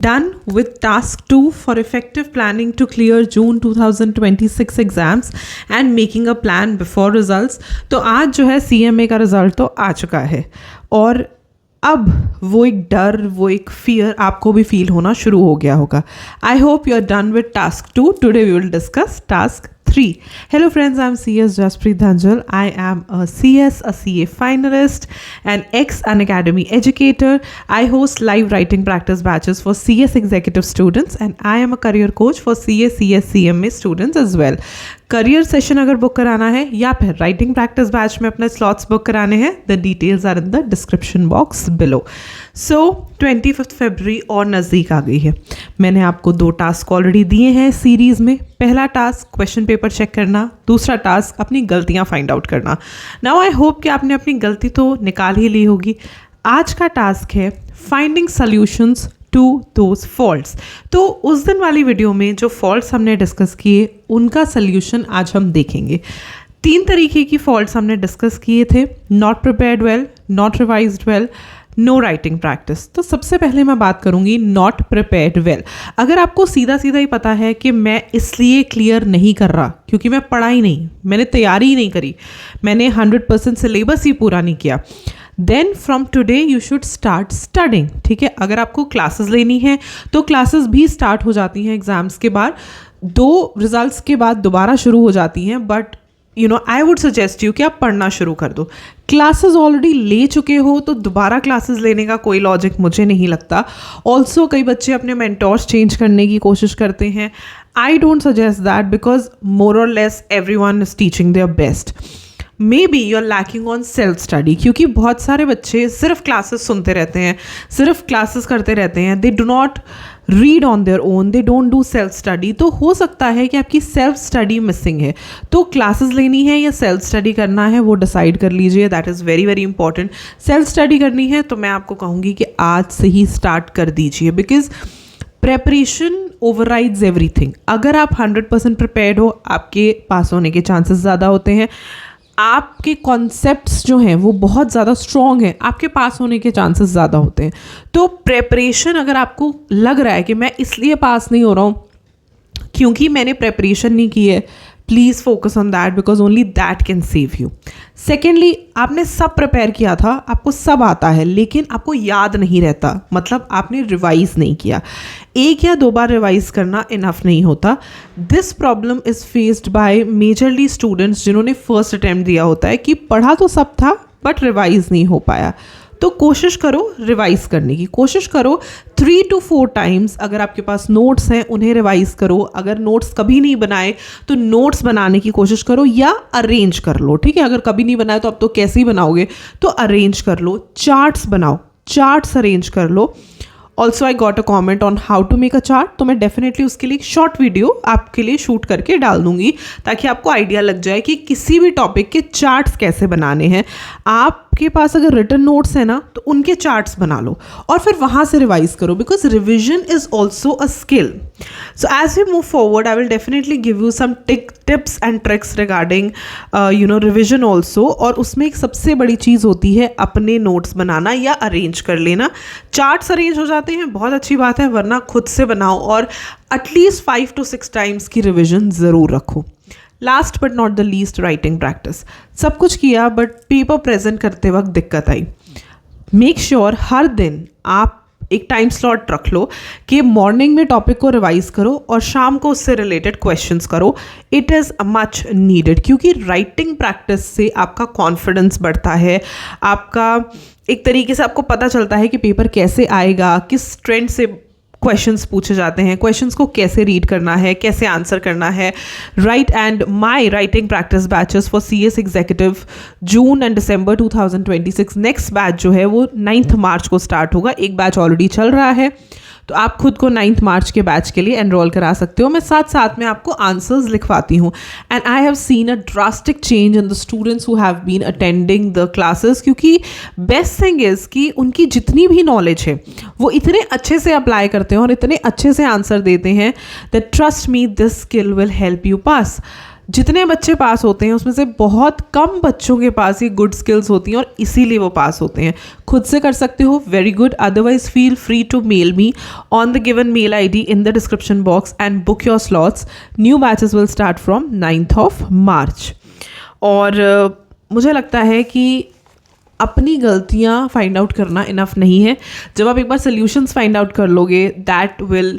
Done with task 2 for effective planning to clear June 2026 exams and making a plan before results। तो आज जो है CMA का result तो आ चुका है और अब वो एक डर, वो एक फियर आपको भी फील होना शुरू हो गया होगा। I hope you are done with task 2। Today we will discuss task 3। Hello friends, I'm CS Jaspreet Dhanjal. I am a CS, a CA finalist, an ex-Unacademy educator. I host live writing practice batches for CS executive students and I am a career coach for CA, CS, CMA students as well. Career session अगर book कराना है या फिर writing practice batch में अपने slots book कराने हैं, the details are in the description box below. So 25 फरवरी और नज़दीक आ गई है। मैंने आपको 2 टास्क ऑलरेडी दिए हैं सीरीज़ में। पहला टास्क क्वेश्चन पेपर चेक करना, दूसरा टास्क अपनी गलतियां फाइंड आउट करना। नाउ आई होप कि आपने अपनी गलती तो निकाल ही ली होगी। आज का टास्क है finding solutions to those faults. तो उस दिन वाली वीडियो में जो फॉल्ट्स हमने डिस्कस किए उनका सल्यूशन आज हम देखेंगे। 3 तरीके की फॉल्ट्स हमने डिस्कस किए थे: not prepared well, not revised well, no writing practice. तो सबसे पहले मैं बात करूंगी नॉट प्रिपेयर्ड वेल। अगर आपको सीधा सीधा ही पता है कि मैं इसलिए क्लियर नहीं कर रहा क्योंकि मैं पढ़ा ही नहीं, मैंने तैयारी ही नहीं करी, मैंने 100% सिलेबस ही पूरा नहीं किया, then from today you should start studying. ठीक है, अगर आपको क्लासेस लेनी है तो क्लासेस भी स्टार्ट हो जाती हैं एग्जाम्स के बाद, 2 रिजल्ट्स के बाद दोबारा शुरू हो जाती हैं। But I would suggest you कि आप पढ़ना शुरू कर दो। क्लासेस ऑलरेडी ले चुके हो तो दोबारा क्लासेस लेने का कोई लॉजिक मुझे नहीं लगता। ऑल्सो कई बच्चे अपने मेंटोर्स चेंज करने की कोशिश करते हैं। I don't suggest that because more और less everyone is teaching their best. Maybe you are lacking on self study, क्योंकि बहुत सारे बच्चे सिर्फ क्लासेस सुनते रहते हैं, सिर्फ क्लासेस करते रहते हैं। They do not read on their own, they don't do self study. तो हो सकता है कि आपकी सेल्फ स्टडी मिसिंग है। तो क्लासेस लेनी है या सेल्फ स्टडी करना है वो डिसाइड कर लीजिए। That is very very important. Self study करनी है तो मैं आपको कहूँगी कि आज से ही स्टार्ट कर दीजिए, बिकॉज प्रेपरेशन ओवरराइड्स एवरीथिंग। अगर आप 100% प्रिपेयर्ड हो, आपके पास होने के चांसेस ज़्यादा होते हैं। आपके कॉन्सेप्ट्स जो हैं वो बहुत ज़्यादा स्ट्रॉन्ग हैं, आपके पास होने के चांसेस ज़्यादा होते हैं। तो प्रेपरेशन, अगर आपको लग रहा है कि मैं इसलिए पास नहीं हो रहा हूँ क्योंकि मैंने प्रेपरेशन नहीं की है, please focus on that because only that can save you. Secondly, आपने सब प्रिपेयर किया था, आपको सब आता है, लेकिन आपको याद नहीं रहता, मतलब आपने रिवाइज नहीं किया। 1 या 2 बार रिवाइज करना इनफ नहीं होता। This problem is faced by majorly students जिन्होंने फर्स्ट अटैम्प्ट दिया होता है कि पढ़ा तो सब था बट रिवाइज नहीं हो पाया। तो कोशिश करो रिवाइज करने की, कोशिश करो 3 to 4 टाइम्स। अगर आपके पास नोट्स हैं उन्हें रिवाइज करो। अगर नोट्स कभी नहीं बनाए तो नोट्स बनाने की कोशिश करो या अरेंज कर लो। ठीक है, अगर कभी नहीं बनाए तो अब तो कैसे ही बनाओगे, तो अरेंज कर लो, चार्ट्स बनाओ, चार्ट्स अरेंज कर लो। Also I got a comment on how to make a chart, तो मैं डेफिनेटली उसके लिए एक शॉर्ट वीडियो आपके लिए शूट करके डाल दूंगी ताकि आपको आइडिया लग जाए कि किसी भी टॉपिक के चार्ट्स कैसे बनाने हैं। आपके पास अगर रिटन नोट्स है ना तो उनके चार्ट्स बना लो और फिर वहाँ से रिवाइज करो, because revision is also a skill. So as we move forward I will definitely give you some tips and tricks regarding revision also. और उसमें एक सबसे बड़ी चीज़ होती है अपने नोट्स बनाना या अरेंज कर लेना। चार्ट्स अरेंज हो जाते हैं, बहुत अच्छी बात है, वरना खुद से बनाओ और एटलीस्ट 5 to 6 टाइम्स की रिविजन ज़रूर रखो। Last but not the least, writing practice. सब कुछ किया बट पेपर प्रेजेंट करते वक्त दिक्कत आई। मेक श्योर हर दिन आप एक टाइम स्लॉट रख लो कि मॉर्निंग में टॉपिक को रिवाइज करो और शाम को उससे रिलेटेड क्वेश्चंस करो। इट इज़ मच नीडेड, क्योंकि राइटिंग प्रैक्टिस से आपका कॉन्फिडेंस बढ़ता है, आपका एक तरीके से आपको पता चलता है कि पेपर कैसे आएगा, किस ट्रेंड से क्वेश्चंस पूछे जाते हैं, क्वेश्चंस को कैसे रीड करना है, कैसे आंसर करना है, right. And my writing practice batches for CS executive June and December 2026, next batch जो है वो 9 मार्च को स्टार्ट होगा। एक बैच ऑलरेडी चल रहा है, तो आप खुद को 9 मार्च के बैच के लिए एनरोल करा सकते हो। मैं साथ साथ में आपको आंसर्स लिखवाती हूँ। And I have seen a drastic change in the students who have been attending the classes, क्योंकि बेस्ट थिंग इज़ कि उनकी जितनी भी नॉलेज है वो इतने अच्छे से अप्लाई करते हैं और इतने अच्छे से आंसर देते हैं that trust me this skill will help you pass. जितने बच्चे पास होते हैं उसमें से बहुत कम बच्चों के पास ये गुड स्किल्स होती हैं और इसीलिए वो पास होते हैं. खुद से कर सकते हो, very good. Otherwise feel free to mail me on the given mail ID in the description box and book your slots. New batches will start from 9th of March. और मुझे लगता है कि अपनी गलतियाँ फाइंड आउट करना enough नहीं है. जब आप एक बार सोल्यूशंस फाइंड आउट कर लोगे, that will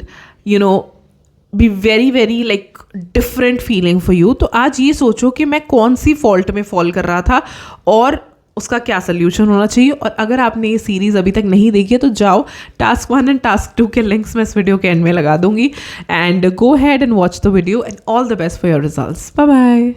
be very very like different feeling for you. तो आज ये सोचो कि मैं कौन सी फॉल्ट में फॉल कर रहा था और उसका क्या सोल्यूशन होना चाहिए. और अगर आपने ये सीरीज़ अभी तक नहीं देखी है तो जाओ, टास्क 1 एंड टास्क 2 के लिंक्स मैं इस वीडियो के एंड में लगा दूंगी. And go ahead and watch the video and all the best for your results. Bye bye.